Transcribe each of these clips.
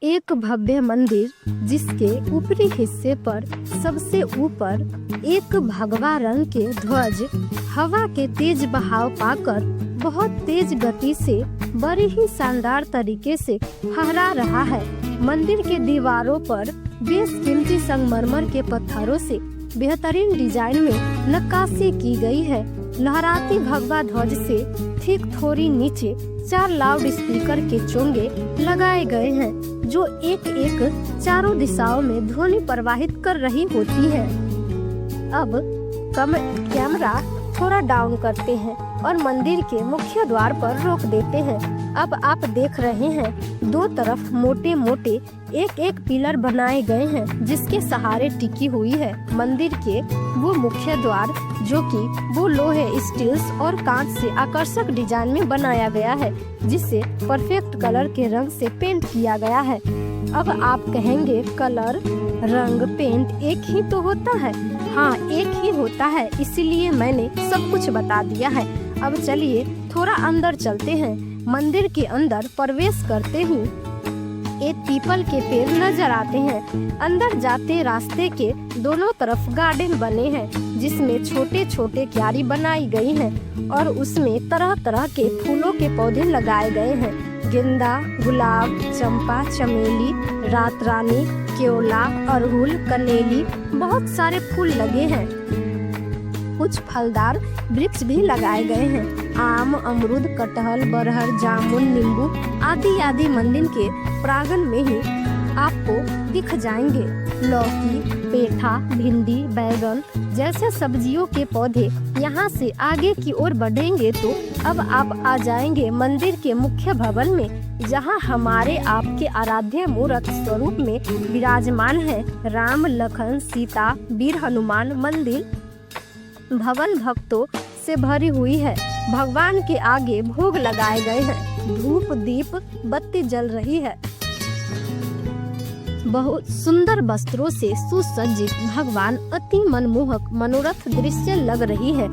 एक भव्य मंदिर जिसके ऊपरी हिस्से पर सबसे ऊपर एक भगवा रंग के ध्वज हवा के तेज बहाव पाकर बहुत तेज गति से बड़े ही शानदार तरीके से फहरा रहा है। मंदिर के दीवारों पर बेशकीमती संगमरमर के पत्थरों से बेहतरीन डिजाइन में नक्काशी की गई है। लहराती भगवा ध्वज से ठीक थोड़ी नीचे 4 लाउड स्पीकर के चोंगे लगाए गए हैं जो एक एक चारों दिशाओं में ध्वनि प्रवाहित कर रही होती है। अब कैमरा थोड़ा डाउन करते हैं और मंदिर के मुख्य द्वार पर रोक देते हैं। अब आप देख रहे हैं दो तरफ मोटे मोटे एक एक पिलर बनाए गए हैं जिसके सहारे टिकी हुई है मंदिर के वो मुख्य द्वार, जो कि वो लोहे, स्टील्स और कांच से आकर्षक डिजाइन में बनाया गया है जिसे परफेक्ट कलर के रंग से पेंट किया गया है। अब आप कहेंगे कलर, रंग, पेंट एक ही तो होता है। हाँ, एक ही होता है, इसीलिए मैंने सब कुछ बता दिया है। अब चलिए थोड़ा अंदर चलते हैं। मंदिर के अंदर प्रवेश करते ही एक पीपल के पेड़ नजर आते हैं। अंदर जाते रास्ते के दोनों तरफ गार्डन बने हैं जिसमें छोटे छोटे क्यारी बनाई गई हैं और उसमें तरह तरह के फूलों के पौधे लगाए गए हैं। गेंदा, गुलाब, चंपा, चमेली, रात रानी, केवला, अड़हुल, कनेली, बहुत सारे फूल लगे हैं। कुछ फलदार वृक्ष भी लगाए गए हैं। आम, अमरूद, कटहल, बरहर, जामुन, नींबू आदि आदि मंदिर के प्रांगण में ही आपको दिख जाएंगे। लौकी, पेठा, भिंडी, बैगन जैसे सब्जियों के पौधे। यहाँ से आगे की ओर बढ़ेंगे तो अब आप आ जाएंगे मंदिर के मुख्य भवन में, जहाँ हमारे आपके आराध्य मूर्त स्वरूप में विराजमान है राम, लखन, सीता, वीर हनुमान। मंदिर भवन भक्तों से भरी हुई है। भगवान के आगे भोग लगाए गए हैं। धूप, दीप, बत्ती जल रही है। बहुत सुंदर वस्त्रों से सुसज्जित भगवान अति मनमोहक मनोरथ दृश्य लग रही है।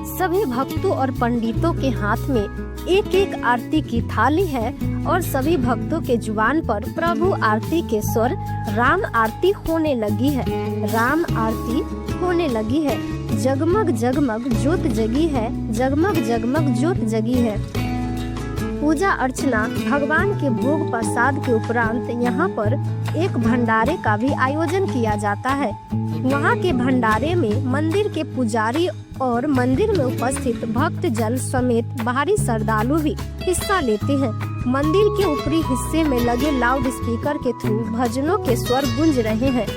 सभी भक्तों और पंडितों के हाथ में एक एक आरती की थाली है और सभी भक्तों के जुबान पर प्रभु आरती के स्वर राम आरती होने लगी है। राम आरती होने लगी है। जगमग जगमग ज्योत जगी है। जगमग जगमग ज्योत जगी है। पूजा अर्चना भगवान के भोग प्रसाद के उपरांत यहाँ पर एक भंडारे का भी आयोजन किया जाता है। वहाँ के भंडारे में मंदिर के पुजारी और मंदिर में उपस्थित भक्त जन समेत बाहरी श्रद्धालु भी हिस्सा लेते हैं। मंदिर के ऊपरी हिस्से में लगे लाउड स्पीकर के थ्रू भजनों के स्वर गूंज रहे हैं।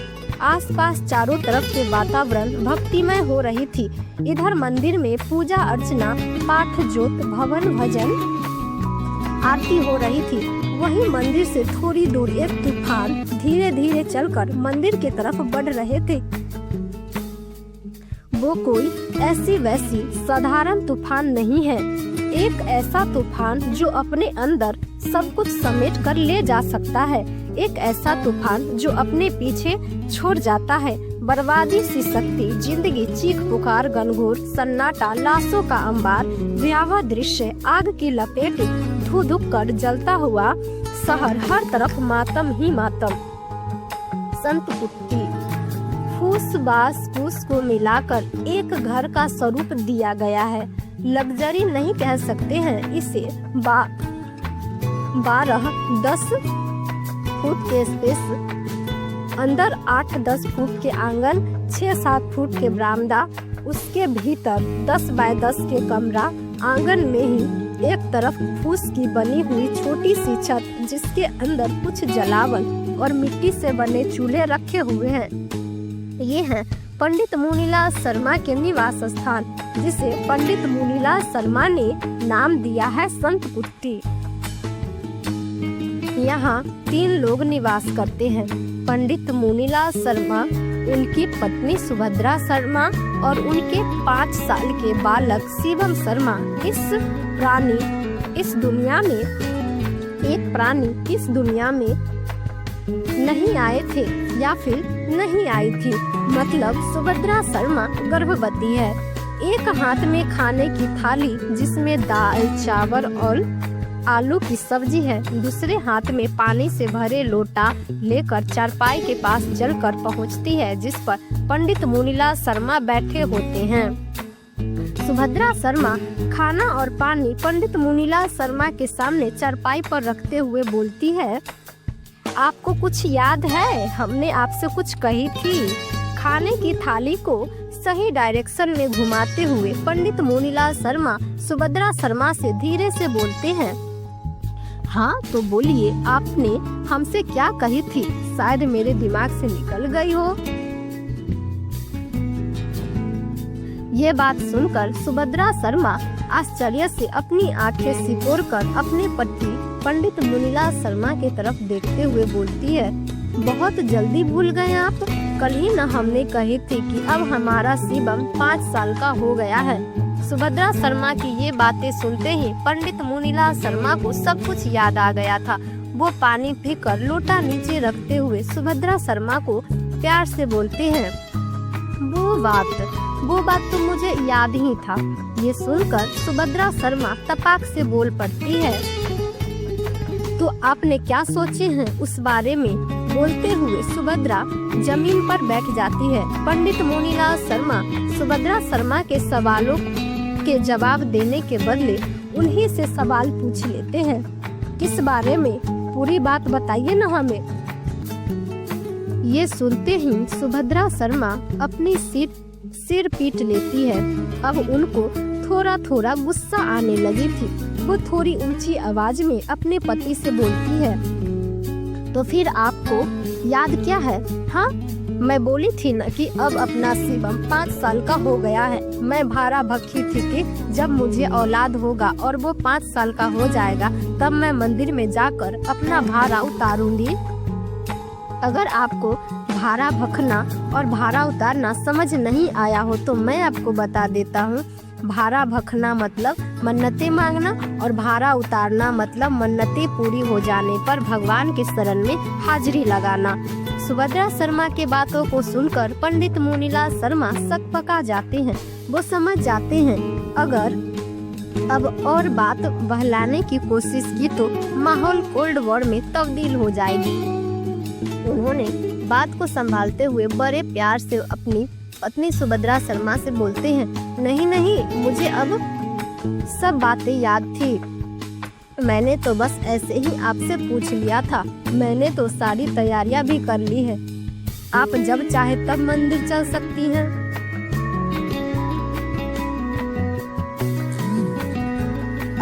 आसपास चारों तरफ के वातावरण भक्तिमय हो रही थी। इधर मंदिर में पूजा अर्चना, पाठ, जोत, भवन, भजन, आरती हो रही थी। वहीं मंदिर से थोड़ी दूर एक तूफान धीरे धीरे चलकर मंदिर की तरफ बढ़ रहे थे। वो कोई ऐसी वैसी साधारण तूफान नहीं है, एक ऐसा तूफान जो अपने अंदर सब कुछ समेट कर ले जा सकता है। एक ऐसा तूफान जो अपने पीछे छोड़ जाता है बर्बादी सी शक्ति, जिंदगी, चीख पुकार, गनघोर सन्नाटा, लाशों का अंबार, भयावह दृश्य, आग की लपेट, धुक कर जलता हुआ शहर, हर तरफ मातम ही मातम। संत कुट्टी फूस बास फूस को मिलाकर एक घर का स्वरूप दिया गया है। लग्जरी नहीं कह सकते हैं इसे। 12-10 फुट के स्पेस, अंदर 8-10 फुट के आंगन, 6-7 फुट के बरामदा, उसके भीतर 10 बाय 10 के कमरा, आंगन में ही एक तरफ फूस की बनी हुई छोटी सी छत जिसके अंदर कुछ जलावन और मिट्टी से बने चूल्हे रखे हुए हैं। ये है पंडित मुनीलाल शर्मा के निवास स्थान, जिसे पंडित मुनीलाल शर्मा ने नाम दिया है संत कुट्टी। यहाँ 3 लोग निवास करते हैं। पंडित मुनीलाल शर्मा, उनकी पत्नी सुभद्रा शर्मा और उनके 5 साल के बालक शिवम शर्मा। इस दुनिया में नहीं आए थे या फिर नहीं आई थी, मतलब सुभद्रा शर्मा गर्भवती है। एक हाथ में खाने की थाली जिसमें दाल, चावल और आलू की सब्जी है। दूसरे हाथ में पानी से भरे लोटा लेकर चारपाई के पास चलकर पहुंचती है, जिस पर पंडित मुनीलाल शर्मा बैठे होते हैं। सुभद्रा शर्मा खाना और पानी पंडित मुनीलाल शर्मा के सामने चारपाई पर रखते हुए बोलती है, आपको कुछ याद है? हमने आपसे कुछ कही थी। खाने की थाली को सही डायरेक्शन में घुमाते हुए पंडित मुनीलाल शर्मा सुभद्रा शर्मा से धीरे से बोलते हैं, हाँ तो बोलिए, आपने हमसे क्या कही थी? शायद मेरे दिमाग से निकल गई हो। ये बात सुनकर सुभद्रा शर्मा आश्चर्य से अपनी आंखें सिकोड़कर अपने पति पंडित मुनीलाल शर्मा की तरफ देखते हुए बोलती है, बहुत जल्दी भूल गए आप। कल ही न हमने कही थी कि अब हमारा शिवम 5 साल का हो गया है। सुभद्रा शर्मा की ये बातें सुनते ही पंडित मुनीलाल शर्मा को सब कुछ याद आ गया था। वो पानी पीकर लोटा नीचे रखते हुए सुभद्रा शर्मा को प्यार से बोलते हैं, वो बात तो मुझे याद ही था। ये सुनकर सुभद्रा शर्मा तपाक से बोल पड़ती है, तो आपने क्या सोचे हैं उस बारे में? बोलते हुए सुभद्रा जमीन पर बैठ जाती है। पंडित मुनीलाल शर्मा सुभद्रा शर्मा के सवालों के जवाब देने के बदले उन्हीं से सवाल पूछ लेते हैं। किस बारे में? पूरी बात बताइए न हमें। ये सुनते ही सुभद्रा शर्मा अपनी सिर पीट लेती है। अब उनको थोड़ा थोड़ा गुस्सा आने लगी थी। वो थोड़ी ऊंची आवाज में अपने पति से बोलती है, तो फिर आपको याद क्या है? हाँ, मैं बोली थी न कि अब अपना शिवम 5 साल का हो गया है। मैं भारा भक्खी थी कि जब मुझे औलाद होगा और वो 5 साल का हो जाएगा तब मैं मंदिर में जाकर अपना भारा उतारूंगी। अगर आपको भारा भखना और भारा उतारना समझ नहीं आया हो तो मैं आपको बता देता हूँ। भारा भखना मतलब मन्नतें मांगना और भारा उतारना मतलब मन्नतें पूरी हो जाने पर भगवान के शरण में हाजिरी लगाना। सुभद्रा शर्मा के बातों को सुनकर पंडित मुनीलाल शर्मा सकपका जाते हैं। वो समझ जाते हैं अगर अब और बात बहलाने की कोशिश की तो माहौल कोल्ड वॉर में तब्दील हो जाएगी। उन्होंने बात को संभालते हुए बड़े प्यार से अपनी पत्नी सुभद्रा शर्मा से बोलते हैं, नहीं, मुझे अब सब बातें याद थी। मैंने तो बस ऐसे ही आपसे पूछ लिया था। मैंने तो सारी तैयारियां भी कर ली है। आप जब चाहे तब मंदिर चल सकती हैं।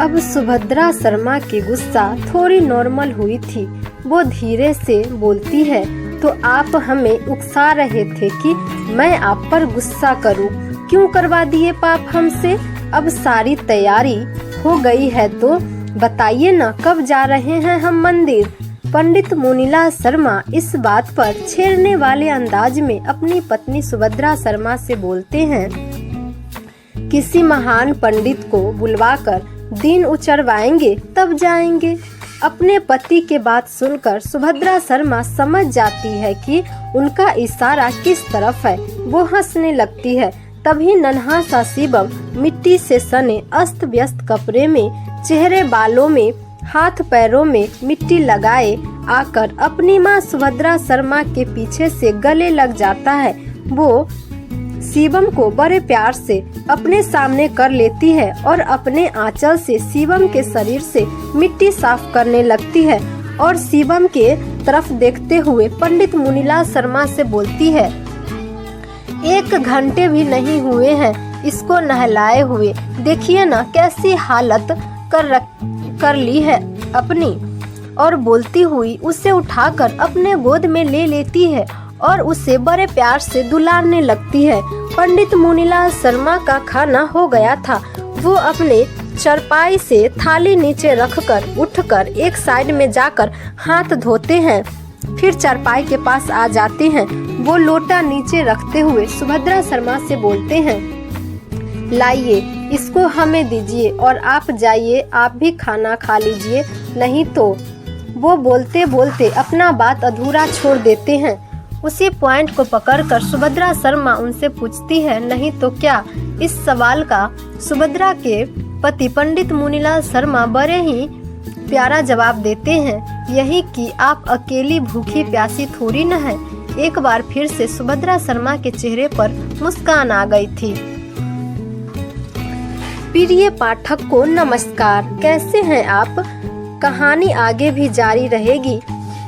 अब सुभद्रा शर्मा की गुस्सा थोड़ी नॉर्मल हुई थी। वो धीरे से बोलती है, तो आप हमें उकसा रहे थे कि मैं आप पर गुस्सा करूं। क्यों करवा दिए पाप हमसे? अब सारी तैयारी हो गई है तो बताइए ना, कब जा रहे हैं हम मंदिर? पंडित मुनीलाल शर्मा इस बात पर छेड़ने वाले अंदाज में अपनी पत्नी सुभद्रा शर्मा से बोलते हैं, किसी महान पंडित को बुलवाकर दिन उचरवाएंगे तब जाएंगे। अपने पति के बात सुनकर सुभद्रा शर्मा समझ जाती है कि उनका इशारा किस तरफ है। वो हंसने लगती है। तभी नन्हा सा शिवम मिट्टी से सने अस्त व्यस्त कपड़े में, चेहरे बालों में, हाथ पैरों में मिट्टी लगाए आकर अपनी माँ सुभद्रा शर्मा के पीछे से गले लग जाता है। वो शिवम को बड़े प्यार से अपने सामने कर लेती है और अपने आंचल से शिवम के शरीर से मिट्टी साफ करने लगती है और शिवम के तरफ देखते हुए पंडित मुनीलाल शर्मा से बोलती है, 1 घंटे भी नहीं हुए हैं इसको नहलाए हुए। देखिए ना कैसी हालत कर ली है अपनी। और बोलती हुई उसे उठाकर अपने गोद में ले लेती है और उसे बड़े प्यार से दुलारने लगती है। पंडित मुनीलाल शर्मा का खाना हो गया था। वो अपने चारपाई से थाली नीचे रखकर उठकर एक साइड में जाकर हाथ धोते हैं, फिर चारपाई के पास आ जाते हैं। वो लोटा नीचे रखते हुए सुभद्रा शर्मा से बोलते हैं, लाइए इसको हमें दीजिए और आप जाइए, आप भी खाना खा लीजिए, नहीं तो। वो बोलते बोलते अपना बात अधूरा छोड़ देते हैं। उसी पॉइंट को पकड़कर सुभद्रा शर्मा उनसे पूछती है, नहीं तो क्या? इस सवाल का सुभद्रा के पति पंडित मुनीलाल शर्मा बड़े ही प्यारा जवाब देते हैं, यही कि आप अकेली भूखी प्यासी थोड़ी न है। एक बार फिर से सुभद्रा शर्मा के चेहरे पर मुस्कान आ गई थी। प्रिय पाठक को नमस्कार, कैसे हैं आप? कहानी आगे भी जारी रहेगी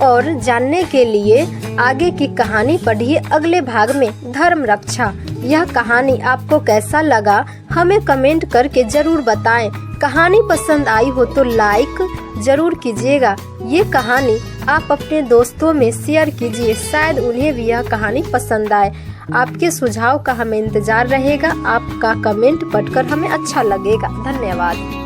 और जानने के लिए आगे की कहानी पढ़िए अगले भाग में धर्म रक्षा। यह कहानी आपको कैसा लगा हमें कमेंट करके जरूर बताएं। कहानी पसंद आई हो तो लाइक जरूर कीजिएगा। ये कहानी आप अपने दोस्तों में शेयर कीजिए, शायद उन्हें भी यह कहानी पसंद आए। आपके सुझाव का हमें इंतजार रहेगा। आपका कमेंट पढ़कर हमें अच्छा लगेगा। धन्यवाद।